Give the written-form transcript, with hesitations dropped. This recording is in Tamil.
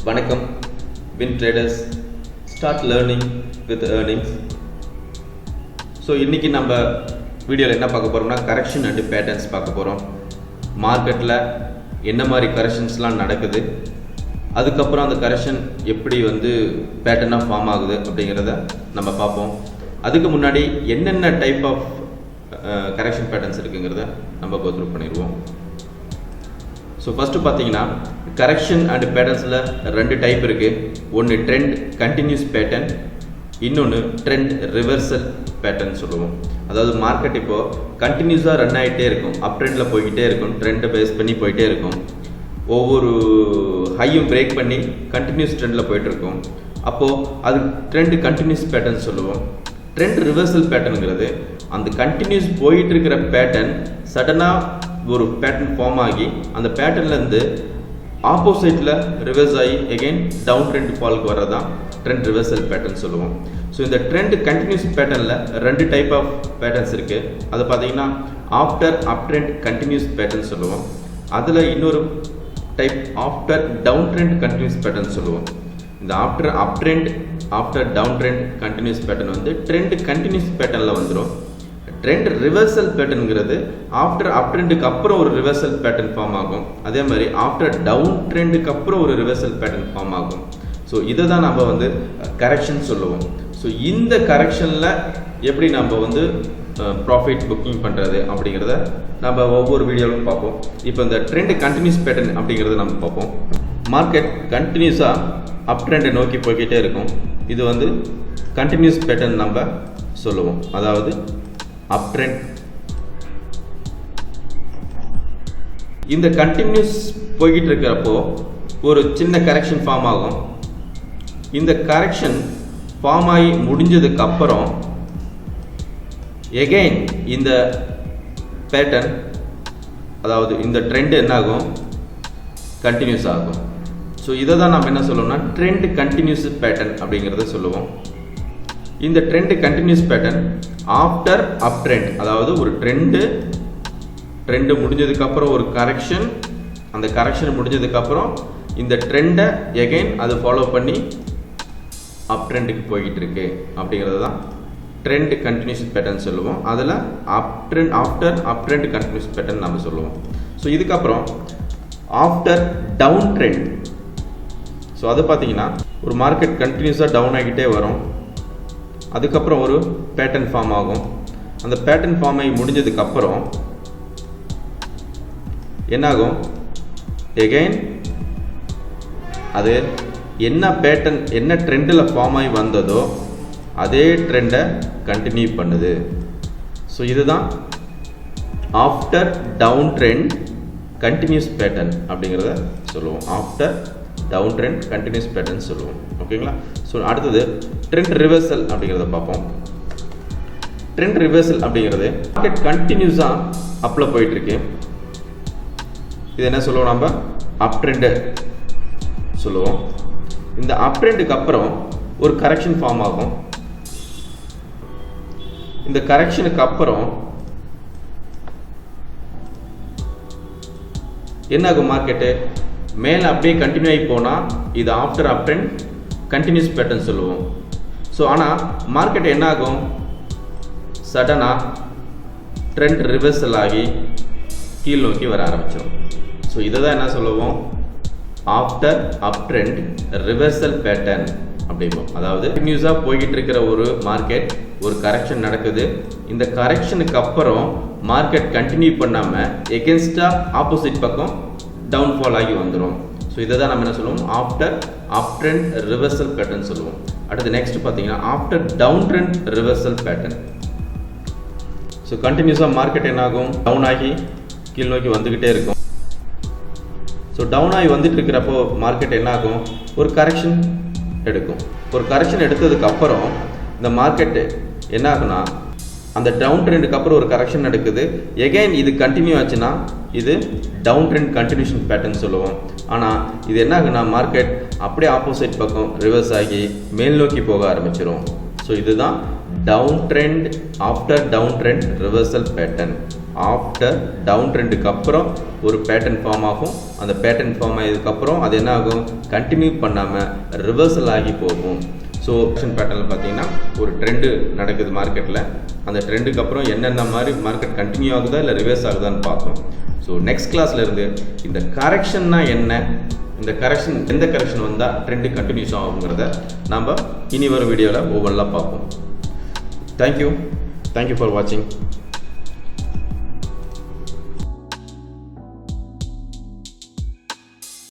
வணக்கம் win traders start learning with earnings. So இன்றைக்கி நம்ம வீடியோவில் என்ன பார்க்க போகிறோம்னா கரெக்ஷன் அண்ட் பேட்டர்ன்ஸ் பார்க்க போகிறோம். மார்க்கெட்டில் என்ன மாதிரி கரெக்ஷன்ஸ்லாம் நடக்குது, அதுக்கப்புறம் அந்த கரெக்ஷன் எப்படி பேட்டர்னாக ஃபார்ம் ஆகுது அப்படிங்கிறத நம்ம பார்ப்போம். அதுக்கு முன்னாடி என்னென்ன டைப் ஆஃப் கரெக்ஷன் பேட்டர்ன்ஸ் இருக்குங்கிறத நம்ம கோ த்ரூ பண்ணிடுவோம். ஸோ ஃபஸ்ட்டு பார்த்தீங்கன்னா கரெக்ஷன் அண்ட் பேட்டர்ன்ஸில் ரெண்டு டைப் இருக்குது. ஒன்று ட்ரெண்ட் கண்டினியூஸ் பேட்டர்ன், இன்னொன்று ட்ரெண்ட் ரிவர்சல் பேட்டர்ன் சொல்லுவோம். அதாவது மார்க்கெட் இப்போது கண்டினியூஸாக ரன் ஆகிட்டே இருக்கும், அப் ட்ரெண்டில் போய்கிட்டே இருக்கும், ட்ரெண்டை பேஸ் பண்ணி போயிட்டே இருக்கும், ஒவ்வொரு ஹையும் பிரேக் பண்ணி கண்டினியூஸ் ட்ரெண்டில் போயிட்டுருக்கும். அப்போது அது ட்ரெண்ட் கண்டினியூஸ் பேட்டர்ன் சொல்லுவோம். ட்ரெண்ட் ரிவர்சல் பேட்டர்னுங்கிறது அந்த கண்டினியூஸ் போயிட்டு இருக்கிற பேட்டர்ன் சடனாக ஒரு பேட்டர்ன் ஃபார்ம் ஆகி அந்த பேட்டர்ன்லேருந்து ஆப்போசிட்டில் ரிவர்ஸ் ஆகி எகெயின் டவுன் ட்ரெண்ட் ஃபாலுக்கு வர்றதான் ட்ரெண்ட் ரிவர்சல் பேட்டர்ன் சொல்லுவோம். ஸோ இந்த ட்ரெண்ட் கண்டினியூஸ் பேட்டர்னில் ரெண்டு டைப் ஆஃப் பேட்டர்ன்ஸ் இருக்குது. அதை பார்த்தீங்கன்னா after up trend continuous pattern சொல்லுவோம். அதில் இன்னொரு type after down trend continuous pattern சொல்லுவோம். இந்த after up trend after down trend continuous pattern trend continuous பேட்டர்னில் வந்துடும். ட்ரெண்ட் ரிவர்சல் பேட்டர்னுங்கிறது ஆஃப்டர் அப் ட்ரெண்டுக்கு அப்புறம் ஒரு ரிவர்சல் பேட்டர்ன் ஃபார்ம் ஆகும். அதே மாதிரி ஆஃப்டர் டவுன் ட்ரெண்டுக்கு அப்புறம் ஒரு ரிவர்சல் பேட்டர்ன் ஃபார்ம் ஆகும். ஸோ இதை தான் நம்ம கரெக்ஷன் சொல்லுவோம். ஸோ இந்த கரெக்ஷனில் எப்படி நம்ம ப்ராஃபிட் புக்கிங் பண்ணுறது அப்படிங்கிறத நம்ம ஒவ்வொரு வீடியோவிலும் பார்ப்போம். இப்போ இந்த ட்ரெண்ட் கண்டினியூஸ் பேட்டர்ன் அப்படிங்கிறத நம்ம பார்ப்போம். மார்க்கெட் கண்டினியூஸாக அப் ட்ரெண்டை நோக்கி போய்கிட்டே இருக்கும். இது கண்டினியூஸ் பேட்டர்ன் நம்ம சொல்லுவோம். அதாவது அப் ட்ரெண்ட். இந்த கண்டினியூஸ் போய்கிட்டு இருக்கிறப்போ ஒரு சின்ன கரெக்ஷன் ஃபார்ம் ஆகும். இந்த கரெக்ஷன் ஃபார்ம் ஆகி முடிஞ்சதுக்கு அப்புறம் எகெயின் இந்த பேட்டர்ன், அதாவது இந்த ட்ரெண்ட் என்ன ஆகும், கண்டினியூஸ் ஆகும். ஸோ இதை தான் நம்ம என்ன சொல்லுவோம்னா ட்ரெண்ட் கண்டினியூஸ் பேட்டர்ன் அப்படிங்கிறத சொல்லுவோம். இந்த trend continuous pattern after up trend, அதாவது ஒரு ட்ரெண்டு முடிஞ்சதுக்கப்புறம் ஒரு கரெக்ஷன், அந்த கரெக்ஷன் முடிஞ்சதுக்கப்புறம் இந்த ட்ரெண்டை எகைன் அது ஃபாலோ பண்ணி அப் ட்ரெண்டுக்கு போய்கிட்டு இருக்கு அப்படிங்கிறது தான் ட்ரெண்ட் கண்டினியூஸ் பேட்டர்ன் சொல்லுவோம். அதில் after up trend continuous pattern நம்ம சொல்லுவோம். ஸோ இதுக்கப்புறம் ஆஃப்டர் டவுன் ட்ரெண்ட். ஸோ அது பார்த்தீங்கன்னா ஒரு மார்க்கெட் கண்டினியூஸாக டவுன் ஆகிக்கிட்டே வரும், அதுக்கப்புறம் ஒரு பேட்டர்ன் ஃபார்ம் ஆகும். அந்த பேட்டர்ன் ஃபார்ம் ஆகி முடிஞ்சதுக்கப்புறம் என்னாகும், எகைன் அது என்ன பேட்டர்ன் என்ன ட்ரெண்டில் ஃபார்ம் ஆகி வந்ததோ அதே ட்ரெண்டை கண்டினியூ பண்ணுது. ஸோ இதுதான் after down trend continuous pattern அப்படிங்கிறத சொல்லுவோம். After down trend continuous pattern சொல்லுவோம். ஓகேங்களா? ஸோ அடுத்தது ட்ரெண்ட் ரிவர்சல் அப்படிங்கிறத பார்ப்போம். ட்ரெண்ட் ரிவர்சல் அப்படிங்கிறது மார்க்கெட் கண்டினியூஸாக அப்பில் போயிட்டுருக்கு. இது என்ன சொல்லுவோம், நம்ம அப் ட்ரெண்டு சொல்லுவோம். இந்த அப் ட்ரெண்டுக்கு அப்புறம் ஒரு கரெக்ஷன் ஃபார்ம் ஆகும். இந்த கரெக்ஷனுக்கு அப்புறம் என்ன ஆகும், மார்க்கெட்டு மேலே அப்படியே கண்டினியூ ஆகி போனால் இது after up trend continuous pattern சொல்லுவோம். ஸோ ஆனால் மார்க்கெட் என்ன ஆகும், சடனாக ட்ரெண்ட் ரிவர்சல் ஆகி கீழ் நோக்கி வர ஆரம்பிச்சிடும். ஸோ இதை தான் என்ன சொல்லுவோம், after up trend reversal pattern அப்படிம்போம். அதாவது கண்டினியூஸாக போய்கிட்டு இருக்கிற ஒரு மார்க்கெட், ஒரு கரெக்ஷன் நடக்குது. இந்த கரெக்ஷனுக்கு அப்புறம் மார்க்கெட் கண்டினியூ பண்ணாமல் எகென்ஸ்டாக ஆப்போசிட் பக்கம் டவுன்ஃபால் ஆகி வந்துடும். ஸோ இதை தான் நம்ம என்ன சொல்லுவோம், after up trend reversal pattern சொல்லுவோம். அடுத்து நெக்ஸ்ட் பார்த்தீங்கன்னா after down trend reversal pattern. So கண்டினியூஸாக மார்க்கெட் என்ன ஆகும், டவுன் ஆகி கீழ் நோக்கி வந்துக்கிட்டே இருக்கும். ஸோ டவுன் ஆகி வந்துட்டு இருக்கிறப்போ மார்க்கெட் என்ன ஆகும், ஒரு கரெக்ஷன் எடுக்கும். ஒரு கரெக்ஷன் எடுத்ததுக்கு அப்புறம் இந்த மார்க்கெட்டு என்ன ஆகுனா, அந்த டவுன் ட்ரெண்டுக்கு அப்புறம் ஒரு கரெக்ஷன் நடக்குது. எகைன் இது கண்டினியூ ஆச்சுன்னா இது டவுன் ட்ரெண்ட் கண்டினியூஷன் பேட்டர்ன் சொல்லுவோம். ஆனால் இது என்ன ஆகுனா, மார்க்கெட் அப்படியே ஆப்போசிட் பக்கம் ரிவர்ஸ் ஆகி மேல் நோக்கி போக ஆரம்பிச்சிடும். ஸோ இதுதான் down trend after down trend reversal pattern. After down ட்ரெண்டுக்கு அப்புறம் ஒரு பேட்டர்ன் ஃபார்ம் ஆகும். அந்த பேட்டர்ன் ஃபார்ம் ஆகியதுக்கப்புறம் அது என்ன ஆகும், கண்டினியூ பண்ணாமல் ரிவர்சல் ஆகி போகும். ஸோ ஆப்ஷன் பேட்டர்னில் பார்த்தீங்கன்னா ஒரு ட்ரெண்டு நடக்குது மார்க்கெட்டில், அந்த ட்ரெண்டுக்கு அப்புறம் என்னென்ன மாதிரி மார்க்கெட் கண்டினியூ ஆகுதா இல்லை ரிவர்ஸ் ஆகுதான்னு பார்ப்போம். ஸோ நெக்ஸ்ட் கிளாஸில் இருந்து இந்த கரெக்ஷன்னா என்ன, இந்த கரெக்ஷன் எந்த கரெக்ஷன் வந்தால் ட்ரெண்டு கண்டினியூஸ் ஆகுங்கிறத நாம் இனி வரும் வீடியோவில் ஒவ்வொன்றா பார்ப்போம். தேங்க்யூ ஃபார் வாட்சிங்.